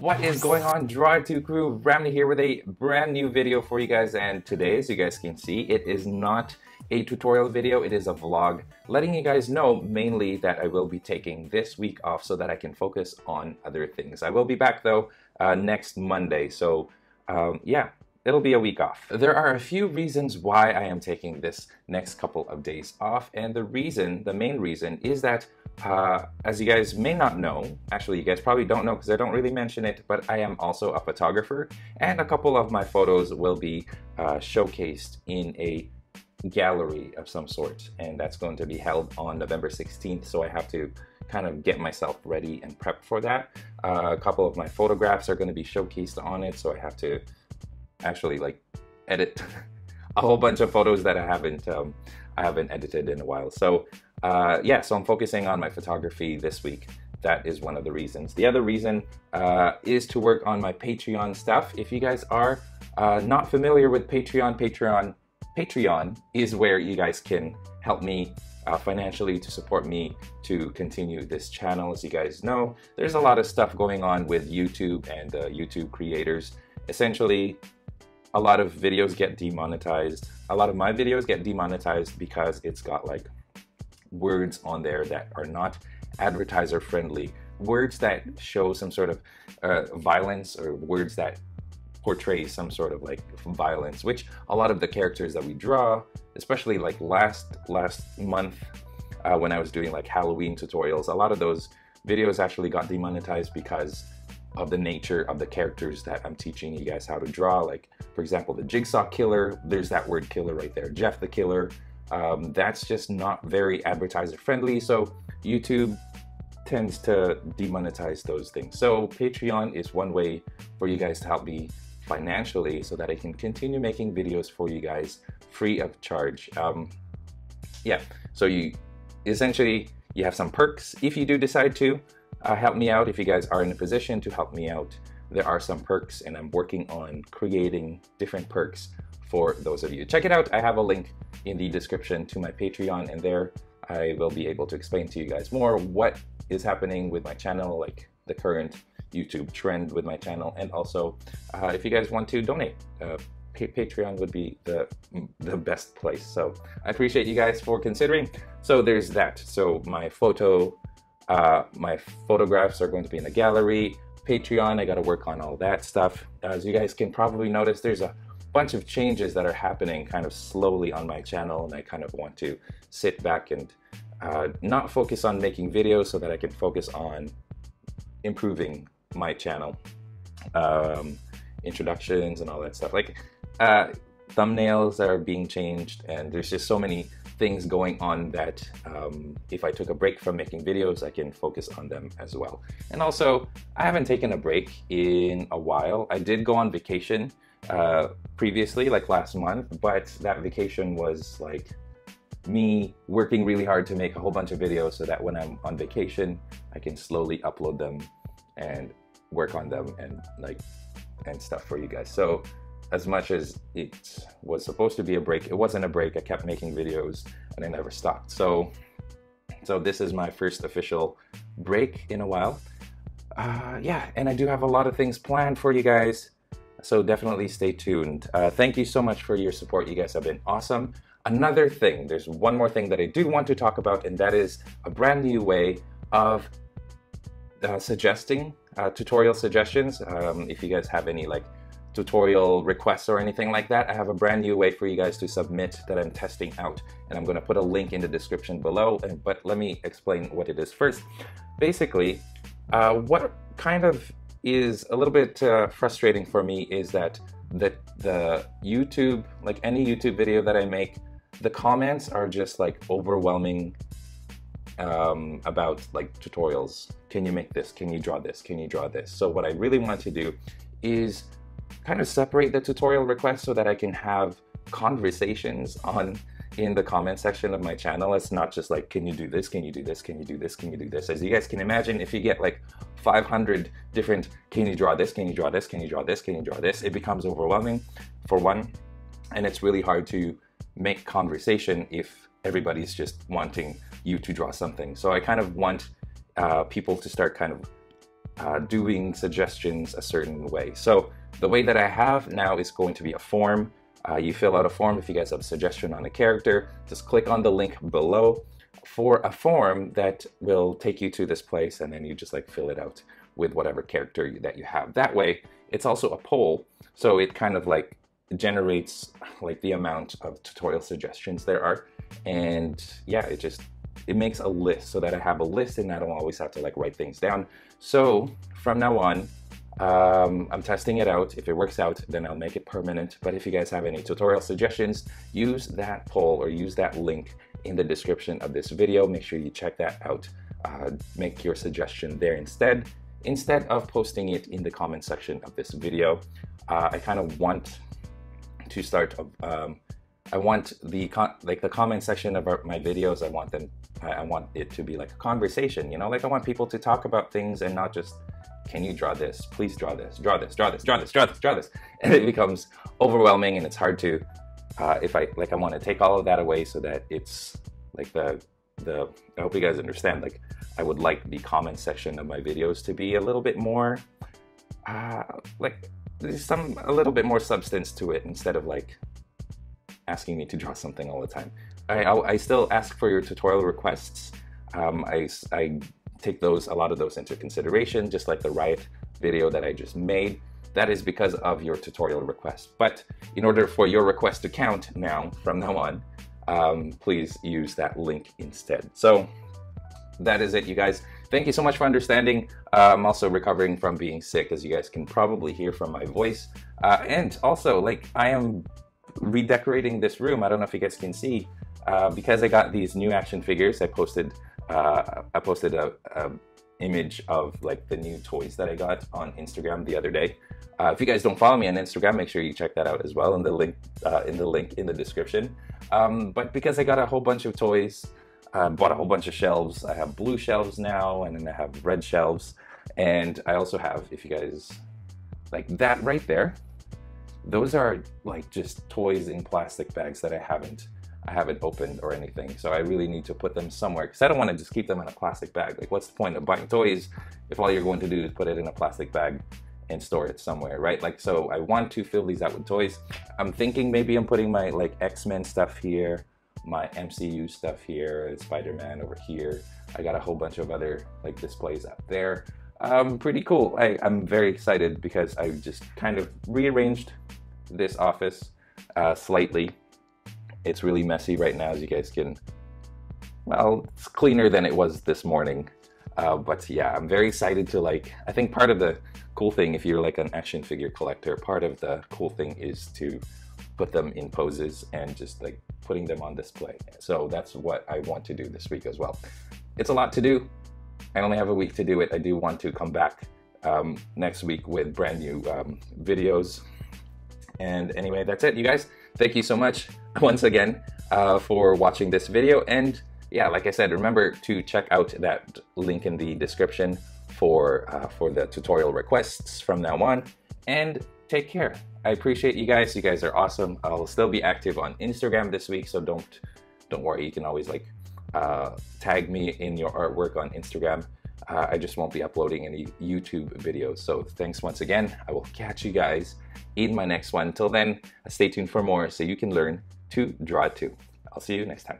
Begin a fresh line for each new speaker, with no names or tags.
What is going on, drawittoo crew? Ramney here with a brand new video for you guys, and today, as you guys can see, it is not a tutorial video, it is a vlog letting you guys know mainly that I will be taking this week off so that I can focus on other things. I will be back though next Monday, so yeah, it'll be a week off. There are a few reasons why I am taking this next couple of days off, and the main reason is that as you guys may not know, actually you guys probably don't know because I don't really mention it, but I am also a photographer, and a couple of my photos will be showcased in a gallery of some sort, and that's going to be held on November 16th, so I have to kind of get myself ready and prep for that. A couple of my photographs are going to be showcased on it, so I have to actually like edit a whole bunch of photos that I haven't edited in a while. So yeah, so I'm focusing on my photography this week. That is one of the reasons. The other reason is to work on my Patreon stuff. If you guys are not familiar with Patreon is where you guys can help me financially to support me to continue this channel. As you guys know, there's a lot of stuff going on with YouTube and YouTube creators. Essentially, a lot of videos get demonetized. A lot of my videos get demonetized because it's got like words on there that are not advertiser friendly, words that show some sort of violence, or words that portray some sort of like violence, which a lot of the characters that we draw, especially like last month when I was doing like Halloween tutorials, a lot of those videos actually got demonetized because of the nature of the characters that I'm teaching you guys how to draw. Like, for example, the Jigsaw Killer, there's that word killer right there, Jeff the Killer. That's just not very advertiser friendly, so YouTube tends to demonetize those things. So Patreon is one way for you guys to help me financially so that I can continue making videos for you guys free of charge. Yeah, so you essentially, you have some perks if you do decide to help me out. If you guys are in a position to help me out, there are some perks, and I'm working on creating different perks for those of you. Check it out. I have a link in the description to my Patreon, and there I will be able to explain to you guys more what is happening with my channel, like the current YouTube trend with my channel, and also if you guys want to donate, Patreon would be the best place. So I appreciate you guys for considering. So there's that. So my photographs are going to be in the gallery. Patreon, I got to work on all that stuff. As you guys can probably notice, there's a bunch of changes that are happening kind of slowly on my channel, and I kind of want to sit back and not focus on making videos so that I can focus on improving my channel. Introductions and all that stuff, like thumbnails are being changed, and there's just so many things going on that if I took a break from making videos, I can focus on them as well. And also, I haven't taken a break in a while. I did go on vacation previously, like last month, but that vacation was like me working really hard to make a whole bunch of videos so that when I'm on vacation, I can slowly upload them and work on them and stuff for you guys. So as much as it was supposed to be a break, it wasn't a break. I kept making videos and I never stopped. So this is my first official break in a while. Yeah, and I do have a lot of things planned for you guys, so definitely stay tuned. Thank you so much for your support. You guys have been awesome. Another thing, there's one more thing that I do want to talk about, and that is a brand new way of suggesting tutorial suggestions. If you guys have any like tutorial requests or anything like that, I have a brand new way for you guys to submit that I'm testing out, and I'm going to put a link in the description below. But let me explain what it is first. Basically, what kind of is a little bit frustrating for me is that the YouTube, like any YouTube video that I make, the comments are just like overwhelming about like tutorials. Can you make this? Can you draw this? Can you draw this? So what I really want to do is kind of separate the tutorial requests so that I can have conversations in the comment section of my channel. It's not just like, can you do this? Can you do this? Can you do this? Can you do this? As you guys can imagine, if you get like 500 different, can you draw this? Can you draw this? Can you draw this? Can you draw this? It becomes overwhelming for one, and it's really hard to make conversation if everybody's just wanting you to draw something. So I kind of want people to start kind of doing suggestions a certain way. So the way that I have now is going to be a form. You fill out a form. If you guys have a suggestion on a character, just click on the link below for a form that will take you to this place, and then you just like fill it out with whatever character that you have. That way, it's also a poll, so it kind of like generates like the amount of tutorial suggestions there are. And yeah, it makes a list so that I have a list and I don't always have to like write things down. So from now on, I'm testing it out. If it works out, then I'll make it permanent. But if you guys have any tutorial suggestions, use that poll or use that link in the description of this video. Make sure you check that out. Make your suggestion there instead of posting it in the comment section of this video. I kind of want to start. I want the comment section of my videos. I want it to be like a conversation. You know, like I want people to talk about things and not just, can you draw this? Please draw this. Draw this. Draw this. Draw this. Draw this. Draw this. And it becomes overwhelming, and it's hard to. If I want to take all of that away so that it's like the. I hope you guys understand. Like, I would like the comment section of my videos to be a little bit more, like there's a little bit more substance to it instead of like asking me to draw something all the time. I still ask for your tutorial requests. I take a lot of those into consideration, just like the riot video that I just made. That is because of your tutorial request. But in order for your request to count from now on, please use that link instead. So that is it, you guys. Thank you so much for understanding. I'm also recovering from being sick, as you guys can probably hear from my voice. And also, like, I am redecorating this room. I don't know if you guys can see, because I got these new action figures. I posted a image of like the new toys that I got on Instagram the other day. If you guys don't follow me on Instagram, make sure you check that out as well in the link in the description. But because I got a whole bunch of toys, bought a whole bunch of shelves. I have blue shelves now, and then I have red shelves, and I also have, if you guys like that right there, those are like just toys in plastic bags that I haven't opened or anything. So I really need to put them somewhere, because I don't want to just keep them in a plastic bag. Like, what's the point of buying toys if all you're going to do is put it in a plastic bag and store it somewhere, right? Like, so I want to fill these out with toys. I'm thinking maybe I'm putting my like X-Men stuff here, my MCU stuff here, Spider-Man over here. I got a whole bunch of other like displays up there. Pretty cool. I'm very excited because I just kind of rearranged this office slightly. It's really messy right now, as you guys can, well, it's cleaner than it was this morning. But yeah, I'm very excited to like, I think part of the cool thing, if you're like an action figure collector, part of the cool thing is to put them in poses and just like putting them on display. So that's what I want to do this week as well. It's a lot to do. I only have a week to do it. I do want to come back next week with brand new videos. And anyway, that's it, you guys. Thank you so much once again for watching this video. And yeah, like I said, remember to check out that link in the description for the tutorial requests from now on. And take care. I appreciate you guys. You guys are awesome. I'll still be active on Instagram this week, so don't worry. You can always like tag me in your artwork on Instagram. I just won't be uploading any YouTube videos. So thanks once again. I will catch you guys in my next one. Until then, stay tuned for more so you can learn to draw too. I'll see you next time.